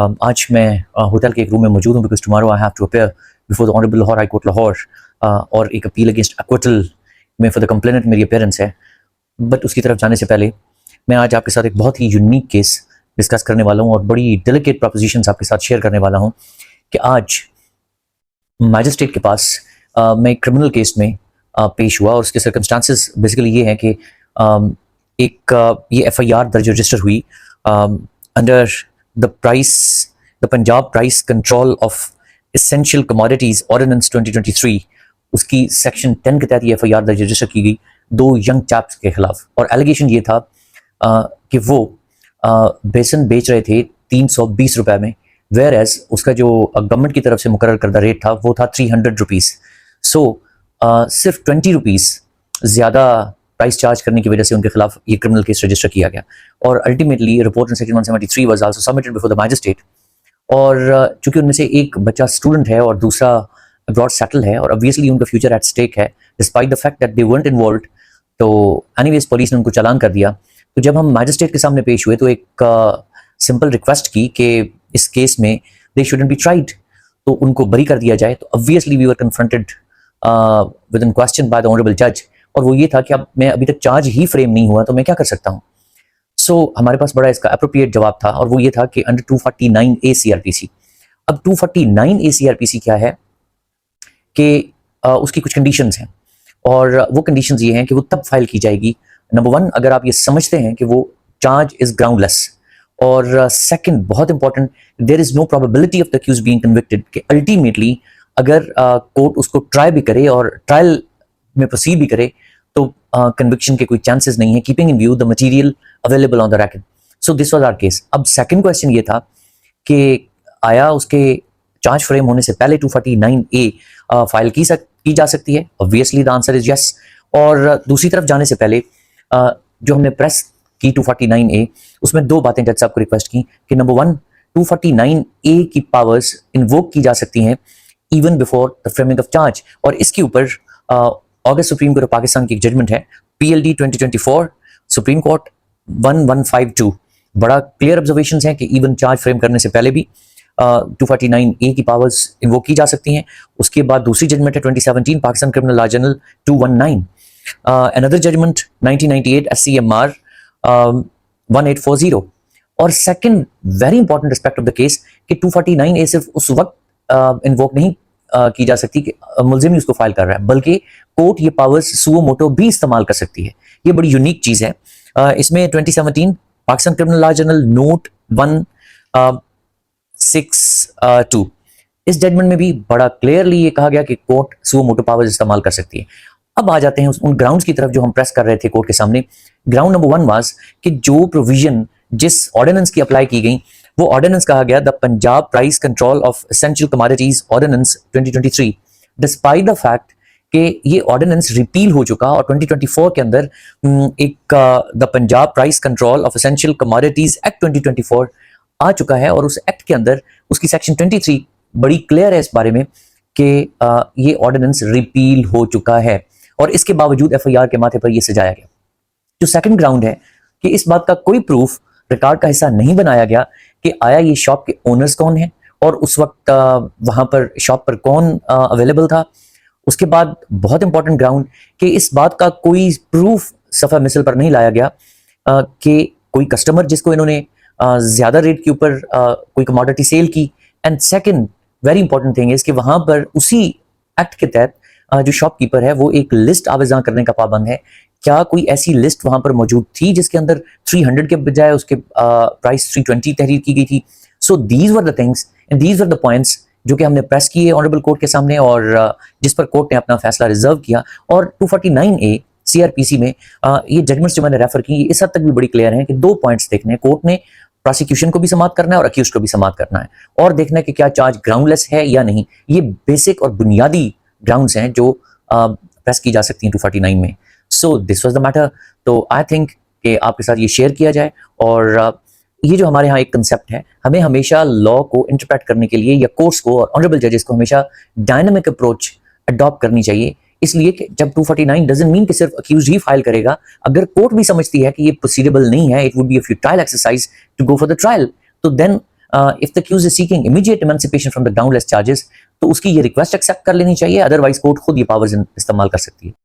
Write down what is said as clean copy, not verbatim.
आज मैं होटल के एक रूम में मौजूद हूँ because tomorrow I have to appear before the honourable Lahore high court Lahore और एक अपील अगेंस्ट एक्विटल में फॉर द कंप्लेनेंट मेरी अपीयरेंस है। बट उसकी तरफ जाने से पहले मैं आज आपके साथ एक बहुत ही यूनिक केस डिस्कस करने वाला हूँ और बड़ी डेलिकेट प्रोपोजिशंस आपके साथ शेयर करने वाला हूँ कि आज मैजिस्ट्रेट के पास मैं एक क्रिमिनल केस में पेश हुआ और उसके सर्कमस्टांसेस बेसिकली ये हैं कि ये FIR दर्ज रजिस्टर हुई under the Punjab price control of essential commodities ordinance 2023। उसकी सेक्शन 10 के तहत ये FIR दर्ज रजिस्टर की गई 2 यंग चैप्स के खिलाफ और एलिगेशन ये था कि वो बेसन बेच रहे थे 320 रुपए में, वेयर एज उसका जो गवर्नमेंट की तरफ से मुकर्रर करदा रेट था वो था 300 रुपीज़। सो सिर्फ 20 रुपीज़ ज़्यादा प्राइस चार्ज करने की वजह से उनके खिलाफ ये क्रिमिनल केस रजिस्टर किया गया और ultimately report in section 173 was also submitted before the magistrate. और चूंकि उनमें से एक बच्चा स्टूडेंट है और दूसरा अब्रॉड सेटल है और ऑब्वियसली उनका फ्यूचर एट स्टेक है despite the fact that they weren't involved, तो एनीवेज पुलिस ने उनको चालान कर दिया। तो जब हम मैजिस्ट्रेट के सामने पेश हुए तो एक सिंपल रिक्वेस्ट की कि इस केस में दे शुडंट बी ट्राइड, तो उनको बरी कर दिया जाए। तो obviously we were confronted with in question by the honourable जज, और वो ये था कि अब मैं अभी तक चार्ज ही फ्रेम नहीं हुआ तो मैं क्या कर सकता हूँ। सो हमारे पास बड़ा इसका अप्रोप्रिएट जवाब था और वो ये था कि अंडर 249A CRPC। अब 249A CRPC क्या है कि उसकी कुछ कंडीशंस हैं और वो कंडीशंस ये हैं कि वो तब फाइल की जाएगी, नंबर 1 अगर आप ये समझते हैं कि वो चार्ज इज ग्राउंडलेस, और सेकंड बहुत important, there is no probability of the accused being convicted, कि अल्टीमेटली अगर कोर्ट उसको ट्राई भी करे और ट्रायल में प्रोसीड भी करे तो कन्विक्शन के कोई चांसेस नहीं है, keeping in view the material available on the racket. So this was our case. अब सेकंड क्वेश्चन ये था कि आया उसके चार्ज फ्रेम होने से पहले 249A फाइल की जा सकती है। Obviously the answer is yes. और दूसरी तरफ जाने से पहले जो हमने प्रेस की 249A, उसमें 2 बातें जज साहब को रिक्वेस्ट की कि नंबर 1 249A की पावर्स इन्वोक की जा सकती हैं even before the framing of charge, और इसके ऊपर अगस्त सुप्रीम कोर्ट ऑफ पाकिस्तान की एक जजमेंट है PLD 2024 सुप्रीम कोर्ट 1152। बड़ा क्लियर ऑब्जर्वेशंस हैं कि इवन चार्ज फ्रेम करने से पहले भी 249A की पावर्स इन्वोक की जा सकती हैं। उसके बाद दूसरी जजमेंट है 2017 Pakistan criminal law journal 219, another judgment 1998 SCMR 1840। और second very important aspect of the case कि 249A सिर्फ उस वक्त इन्वोक नहीं की जा सकती कि मुल्जिम ही उसको फाइल कर रहा है, बल्कि कोर्ट ये पावर्स सुओ मोटो भी इस्तेमाल कर सकती है। ये बड़ी यूनिक चीज है। इसमें 2017 Pakistan criminal law journal note 162, इस जजमेंट में भी बड़ा क्लियरली ये कहा गया कि कोर्ट सुओ मोटो पावर्स इस्तेमाल कर सकती है। अब आ जाते हैं उन ग्राउंड्स की तरफ जो हम प्रेस कर रहे थे कोर्ट के सामने। ग्राउंड नंबर 1 वाज कि जो प्रोविजन जिस ऑर्डिनेंस की अप्लाई की गई वो ऑर्डिनेंस कहा गया the Punjab price control of essential commodities ordinance 2023, despite the fact कि ये ऑर्डिनेंस रिपील हो चुका और 2024 के अंदर एक the Punjab price control of essential commodities act 2024 आ चुका है और उस एक्ट के अंदर उसकी सेक्शन 23 बड़ी क्लियर है इस बारे में कि ये ऑर्डिनेंस रिपील हो चुका है, और इसके बावजूद FIR के माथे पर यह सजाया गया। जो सेकंड ग्राउंड है कि इस बात का कोई प्रूफ रिकॉर्ड का हिस्सा नहीं बनाया गया कि आया ये शॉप के ओनर्स कौन है और उस वक्त वहां पर शॉप पर कौन अवेलेबल था। उसके बाद बहुत इंपॉर्टेंट ग्राउंड कि इस बात का कोई प्रूफ सफा मिसल पर नहीं लाया गया कि कोई कस्टमर जिसको इन्होंने ज्यादा रेट के ऊपर कोई कमोडिटी सेल की। And second very important thing is कि वहां पर उसी एक्ट के तहत जो शॉपकीपर है वो एक लिस्ट आवेदन करने का पाबंद है। क्या कोई ऐसी लिस्ट वहां पर मौजूद थी जिसके अंदर 300 के बजाय उसके प्राइस 320 तहरीर की गई थी। So these were the things and these were the points जो कि हमने प्रेस किए ऑनरेबल कोर्ट के सामने और जिस पर कोर्ट ने अपना फैसला रिजर्व किया। और 249A CRPC में ये जजमेंट्स जो मैंने रेफर की इस हद तक भी बड़ी क्लियर हैं कि 2 पॉइंट्स देखने हैं, कोर्ट ने प्रोसिक्यूशन को भी समाप्त करना है और अक्यूज्ड को भी समाप्त करना है, और देखना है कि क्या चार्ज ग्राउंडलेस है या नहीं। ये बेसिक और बुनियादी ग्राउंड्स हैं जो प्रेस की जा सकती हैं 249 में। सो दिस वाज द मैटर। तो आई थिंक कि आपके साथ ये शेयर किया जाए, और ये जो हमारे यहाँ एक कंसेप्ट है, हमें हमेशा लॉ को इंटरप्रेट करने के लिए या कोर्ट्स को और ऑनरेबल जजेस को हमेशा डायनामिक अप्रोच अडॉप्ट करनी चाहिए। इसलिए कि जब 249 डजंट मीन कि सिर्फ अक्यूज ही फाइल करेगा, अगर कोर्ट भी समझती है कि ये प्रोसीडेबल नहीं है, it would be a futile exercise to go for the trial, तो then if the accused is seeking immediate emancipation from the groundless charges, तो उसकी ये रिक्वेस्ट एक्सेप्ट कर लेनी चाहिए, अदरवाइज कोर्ट खुद ये पावर्स इस्तेमाल कर सकती है।